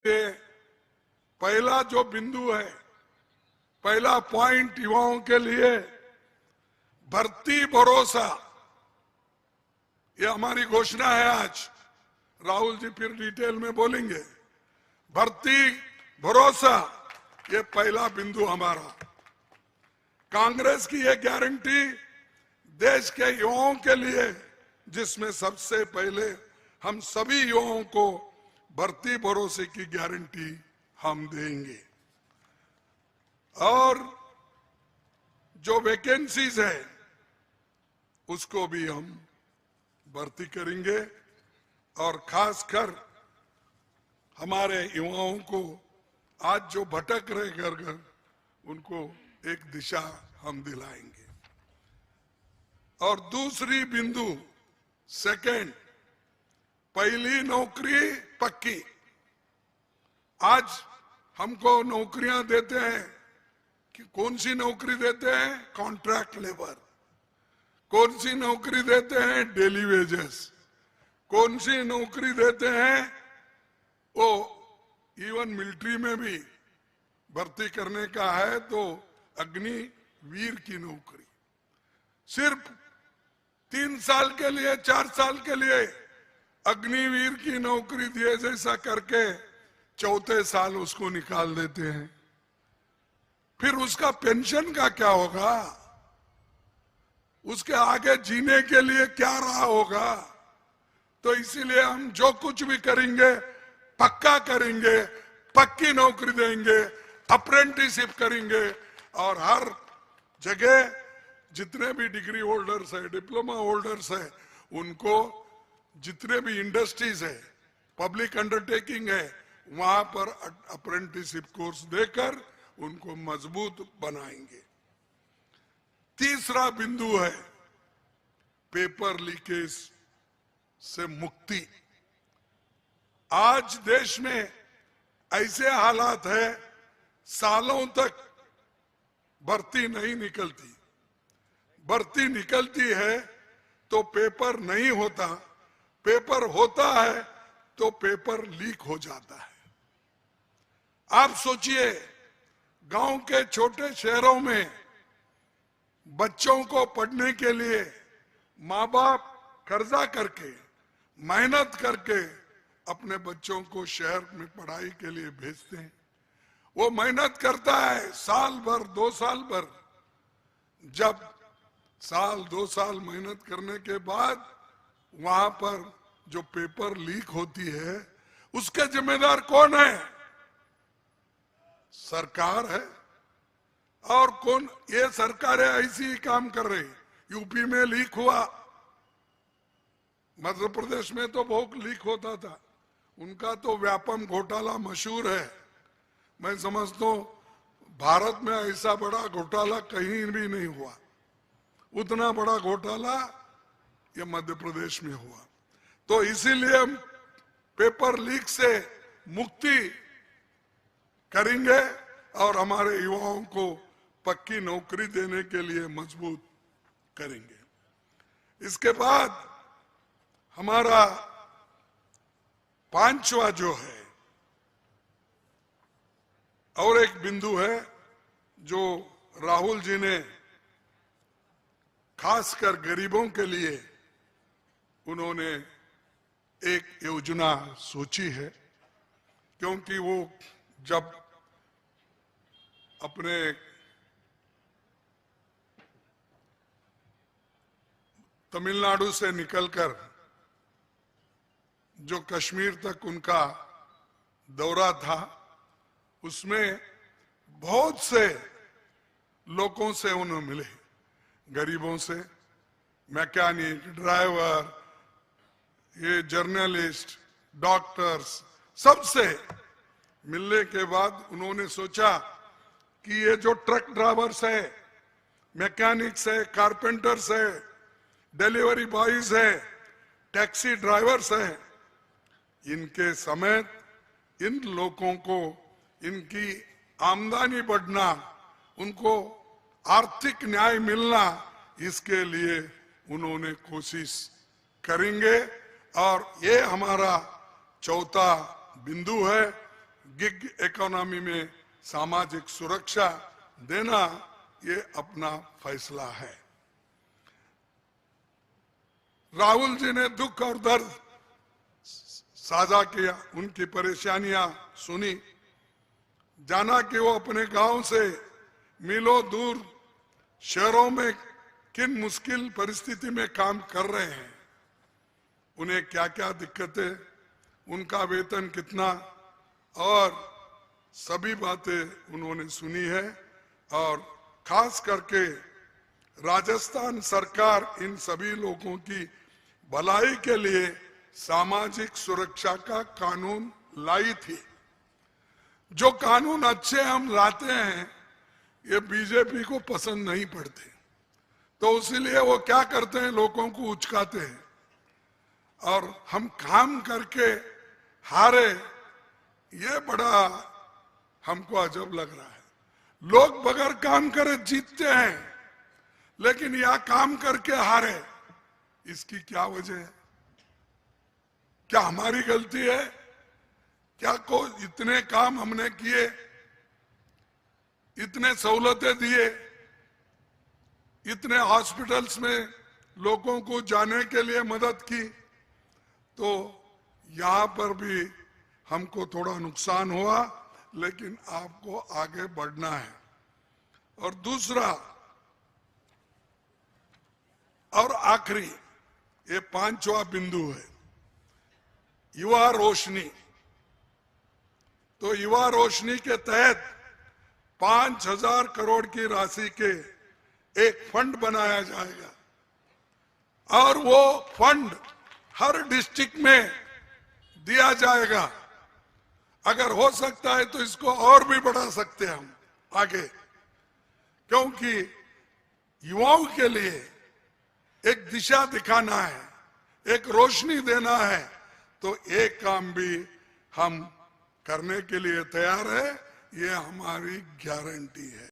ये पहला जो बिंदु है, पहला पॉइंट युवाओं के लिए भर्ती भरोसा, ये हमारी घोषणा है। आज राहुल जी फिर डिटेल में बोलेंगे। भर्ती भरोसा, ये पहला बिंदु हमारा। कांग्रेस की ये गारंटी देश के युवाओं के लिए, जिसमें सबसे पहले हम सभी युवाओं को भर्ती भरोसे की गारंटी हम देंगे। और जो वैकेंसीज है उसको भी हम भर्ती करेंगे और खासकर हमारे युवाओं को आज जो भटक रहे घर घर, उनको एक दिशा हम दिलाएंगे। और दूसरी बिंदु, सेकंड, पहली नौकरी पक्की। आज हमको नौकरियां देते हैं कि कौन सी नौकरी देते हैं? Contract labour. कौन सी नौकरी देते हैं? Daily wages. कौन सी नौकरी देते हैं? वो इवन मिलिट्री में भी भर्ती करने का है तो अग्निवीर की नौकरी। सिर्फ 3 साल के लिए, 4 साल के लिए अग्निवीर की नौकरी दिए जैसा करके चौथे साल उसको निकाल देते हैं। फिर उसका पेंशन का क्या होगा? उसके आगे जीने के लिए क्या रहा होगा? तो इसीलिए हम जो कुछ भी करेंगे पक्का करेंगे, पक्की नौकरी देंगे, अप्रेंटिसशिप करेंगे और हर जगह जितने भी डिग्री होल्डर्स है, डिप्लोमा होल्डर्स है, उनको जितने भी इंडस्ट्रीज है, पब्लिक अंडरटेकिंग है, वहां पर अप्रेंटिसशिप कोर्स देकर उनको मजबूत बनाएंगे। तीसरा बिंदु है पेपर लीकेज से मुक्ति। आज देश में ऐसे हालात है, सालों तक भर्ती नहीं निकलती। भर्ती निकलती है तो पेपर नहीं होता, पेपर होता है तो पेपर लीक हो जाता है। आप सोचिए, गांव के छोटे शहरों में बच्चों को पढ़ने के लिए माँ बाप कर्जा करके, मेहनत करके अपने बच्चों को शहर में पढ़ाई के लिए भेजते हैं। वो मेहनत करता है साल भर, 2 साल भर। जब साल 2 साल मेहनत करने के बाद वहां पर जो पेपर लीक होती है, उसके जिम्मेदार कौन है? सरकार है। और कौन? ये सरकारें ऐसी ही काम कर रही। यूपी में लीक हुआ, मध्य प्रदेश में तो बहुत लीक होता था। उनका तो व्यापम घोटाला मशहूर है। मैं समझता हूं भारत में ऐसा बड़ा घोटाला कहीं भी नहीं हुआ। उतना बड़ा घोटाला ये मध्य प्रदेश में हुआ। तो इसीलिए हम पेपर लीक से मुक्ति करेंगे और हमारे युवाओं को पक्की नौकरी देने के लिए मजबूत करेंगे। इसके बाद हमारा 5वां जो है और एक बिंदु है जो राहुल जी ने खासकर गरीबों के लिए उन्होंने एक योजना सोची है। क्योंकि वो जब अपने तमिलनाडु से निकलकर जो कश्मीर तक उनका दौरा था, उसमें बहुत से लोगों से उन्हें मिले, गरीबों से, मैकेनिक, ड्राइवर, ये जर्नलिस्ट, डॉक्टर्स, सबसे मिलने के बाद उन्होंने सोचा कि ये जो ट्रक ड्राइवर्स है, मैकेनिक्स है, कारपेंटर्स है, डिलीवरी बॉयज है, टैक्सी ड्राइवर्स है, इनके समेत इन लोगों को इनकी आमदनी बढ़ना, उनको आर्थिक न्याय मिलना, इसके लिए उन्होंने कोशिश करेंगे। और ये हमारा चौथा बिंदु है, गिग इकोनॉमी में सामाजिक सुरक्षा देना ये अपना फैसला है। राहुल जी ने दुख और दर्द साझा किया, उनकी परेशानियां सुनी, जाना कि वो अपने गांव से मीलों दूर शहरों में किन मुश्किल परिस्थिति में काम कर रहे हैं, उन्हें क्या क्या दिक्कतें, उनका वेतन कितना, और सभी बातें उन्होंने सुनी है। और खास करके राजस्थान सरकार इन सभी लोगों की भलाई के लिए सामाजिक सुरक्षा का कानून लाई थी। जो कानून अच्छे हम लाते हैं ये बीजेपी को पसंद नहीं पड़ते, तो इसीलिए वो क्या करते हैं, लोगों को उचकाते हैं। और हम काम करके हारे, ये बड़ा हमको अजब लग रहा है। लोग बगैर काम करे जीतते हैं, लेकिन यह काम करके हारे, इसकी क्या वजह है? क्या हमारी गलती है? क्या कोई इतने काम हमने किए, इतने सहूलतें दिए, इतने हॉस्पिटल्स में लोगों को जाने के लिए मदद की, तो यहां पर भी हमको थोड़ा नुकसान हुआ, लेकिन आपको आगे बढ़ना है। और दूसरा और आखिरी, ये पांचवा बिंदु है, युवा रोशनी। तो युवा रोशनी के तहत 5,000 करोड़ की राशि के एक फंड बनाया जाएगा, और वो फंड हर डिस्ट्रिक्ट में दिया जाएगा। अगर हो सकता है तो इसको और भी बढ़ा सकते हैं हम आगे, क्योंकि युवाओं के लिए एक दिशा दिखाना है, एक रोशनी देना है, तो एक काम भी हम करने के लिए तैयार है, ये हमारी गारंटी है।